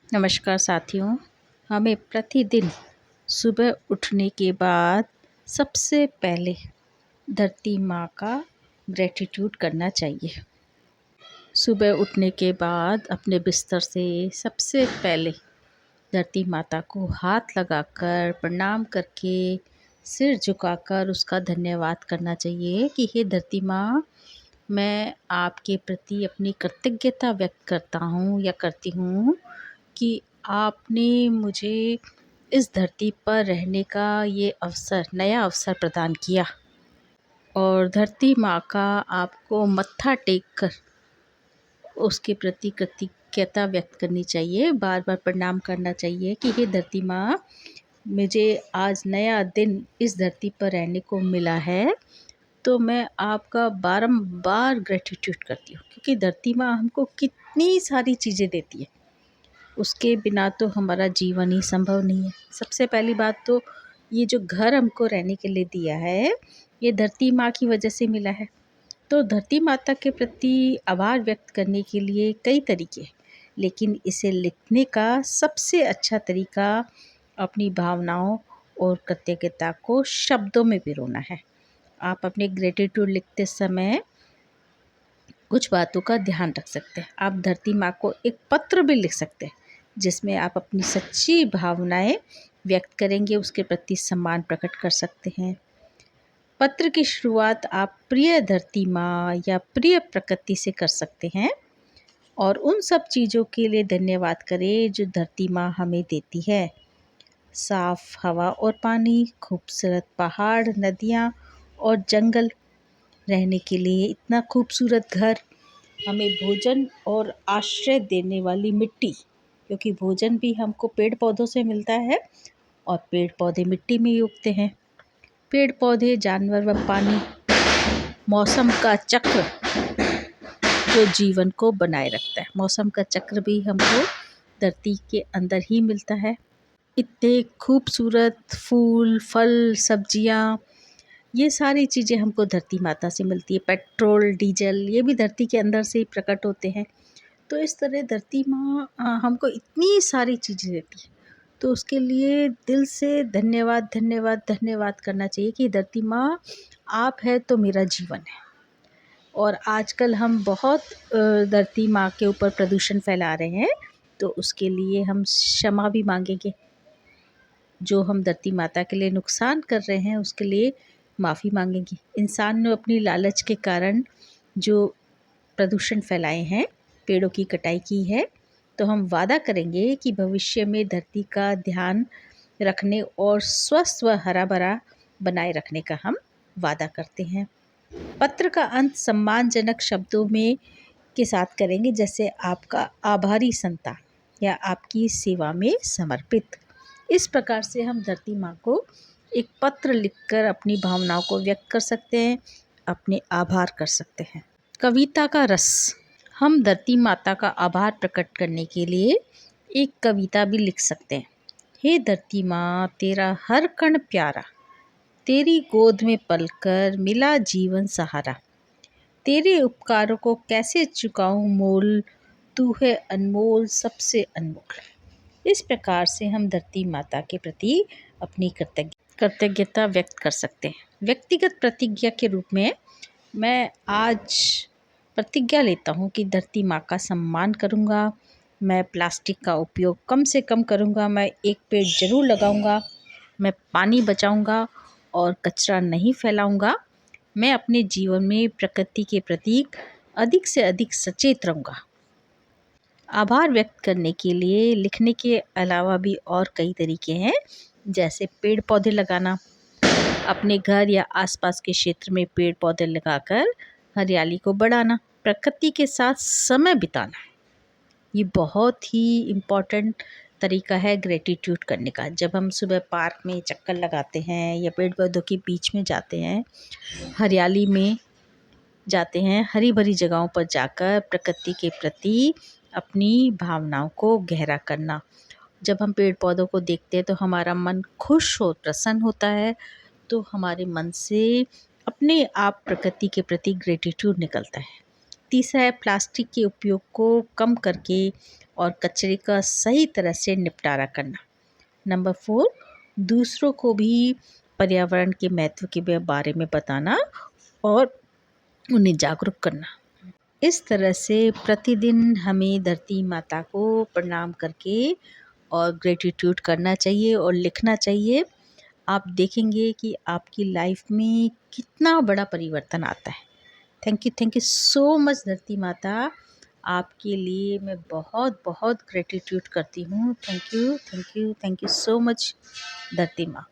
नमस्कार साथियों। हमें प्रतिदिन सुबह उठने के बाद सबसे पहले धरती माँ का ग्रेटिट्यूड करना चाहिए। सुबह उठने के बाद अपने बिस्तर से सबसे पहले धरती माता को हाथ लगाकर प्रणाम करके सिर झुकाकर उसका धन्यवाद करना चाहिए कि हे धरती माँ, मैं आपके प्रति अपनी कृतज्ञता व्यक्त करता हूँ या करती हूँ कि आपने मुझे इस धरती पर रहने का ये नया अवसर प्रदान किया। और धरती माँ का आपको मत्था टेक कर उसके प्रति कृतज्ञता व्यक्त करनी चाहिए, बार बार प्रणाम करना चाहिए कि हे धरती माँ, मुझे आज नया दिन इस धरती पर रहने को मिला है, तो मैं आपका बारंबार ग्रेटिट्यूड करती हूँ, क्योंकि धरती माँ हमको कितनी सारी चीज़ें देती है। उसके बिना तो हमारा जीवन ही संभव नहीं है। सबसे पहली बात तो ये जो घर हमको रहने के लिए दिया है, ये धरती माँ की वजह से मिला है। तो धरती माता के प्रति आभार व्यक्त करने के लिए कई तरीके हैं, लेकिन इसे लिखने का सबसे अच्छा तरीका अपनी भावनाओं और कृतज्ञता को शब्दों में पिरोना है। आप अपने ग्रेटिट्यूड लिखते समय कुछ बातों का ध्यान रख सकते हैं। आप धरती माँ को एक पत्र भी लिख सकते हैं, जिसमें आप अपनी सच्ची भावनाएं व्यक्त करेंगे, उसके प्रति सम्मान प्रकट कर सकते हैं। पत्र की शुरुआत आप प्रिय धरती माँ या प्रिय प्रकृति से कर सकते हैं और उन सब चीज़ों के लिए धन्यवाद करें जो धरती माँ हमें देती है। साफ हवा और पानी, खूबसूरत पहाड़, नदियाँ और जंगल, रहने के लिए इतना खूबसूरत घर, हमें भोजन और आश्रय देने वाली मिट्टी, क्योंकि भोजन भी हमको पेड़ पौधों से मिलता है और पेड़ पौधे मिट्टी में ही उगते हैं। पेड़ पौधे, जानवर व पानी, मौसम का चक्र जो जीवन को बनाए रखता है। मौसम का चक्र भी हमको धरती के अंदर ही मिलता है। इतने खूबसूरत फूल, फल, सब्जियाँ, ये सारी चीज़ें हमको धरती माता से मिलती है। पेट्रोल, डीजल, ये भी धरती के अंदर से ही प्रकट होते हैं। तो इस तरह धरती माँ हमको इतनी सारी चीज़ें देती है, तो उसके लिए दिल से धन्यवाद धन्यवाद धन्यवाद करना चाहिए कि धरती माँ, आप है तो मेरा जीवन है। और आजकल हम बहुत धरती माँ के ऊपर प्रदूषण फैला रहे हैं, तो उसके लिए हम क्षमा भी मांगेंगे। जो हम धरती माता के लिए नुकसान कर रहे हैं, उसके लिए माफ़ी मांगेंगे। इंसान ने अपनी लालच के कारण जो प्रदूषण फैलाए हैं, पेड़ों की कटाई की है, तो हम वादा करेंगे कि भविष्य में धरती का ध्यान रखने और स्वस्थ व हरा भरा बनाए रखने का हम वादा करते हैं। पत्र का अंत सम्मानजनक शब्दों में के साथ करेंगे, जैसे आपका आभारी संतान या आपकी सेवा में समर्पित। इस प्रकार से हम धरती माँ को एक पत्र लिखकर अपनी भावनाओं को व्यक्त कर सकते हैं, अपने आभार कर सकते हैं। कविता का रस, हम धरती माता का आभार प्रकट करने के लिए एक कविता भी लिख सकते हैं। हे धरती माँ, तेरा हर कण प्यारा, तेरी गोद में पलकर मिला जीवन सहारा, तेरे उपकारों को कैसे चुकाऊं मोल, तू है अनमोल सबसे अनमोल। इस प्रकार से हम धरती माता के प्रति अपनी कृतज्ञता व्यक्त कर सकते हैं। व्यक्तिगत प्रतिज्ञा के रूप में मैं आज प्रतिज्ञा लेता हूँ कि धरती माँ का सम्मान करूँगा, मैं प्लास्टिक का उपयोग कम से कम करूँगा, मैं एक पेड़ ज़रूर लगाऊँगा, मैं पानी बचाऊँगा और कचरा नहीं फैलाऊँगा। मैं अपने जीवन में प्रकृति के प्रति अधिक से अधिक सचेत रहूँगा। आभार व्यक्त करने के लिए लिखने के अलावा भी और कई तरीके हैं, जैसे पेड़ पौधे लगाना, अपने घर या आसपास के क्षेत्र में पेड़ पौधे लगाकर हरियाली को बढ़ाना, प्रकृति के साथ समय बिताना। ये बहुत ही इम्पॉर्टेंट तरीका है ग्रेटिट्यूड करने का। जब हम सुबह पार्क में चक्कर लगाते हैं या पेड़ पौधों के बीच में जाते हैं, हरियाली में जाते हैं, हरी भरी जगहों पर जाकर प्रकृति के प्रति अपनी भावनाओं को गहरा करना। जब हम पेड़ पौधों को देखते हैं तो हमारा मन प्रसन्न होता है, तो हमारे मन से अपने आप प्रकृति के प्रति ग्रेटिट्यूड निकलता है। तीसरा है प्लास्टिक के उपयोग को कम करके और कचरे का सही तरह से निपटारा करना। नंबर 4, दूसरों को भी पर्यावरण के महत्व के बारे में बताना और उन्हें जागरूक करना। इस तरह से प्रतिदिन हमें धरती माता को प्रणाम करके और ग्रेटिट्यूड करना चाहिए और लिखना चाहिए। आप देखेंगे कि आपकी लाइफ में कितना बड़ा परिवर्तन आता है। थैंक यू सो मच धरती माता। आपके लिए मैं बहुत बहुत ग्रेटिट्यूड करती हूँ। थैंक यू सो मच धरती माँ।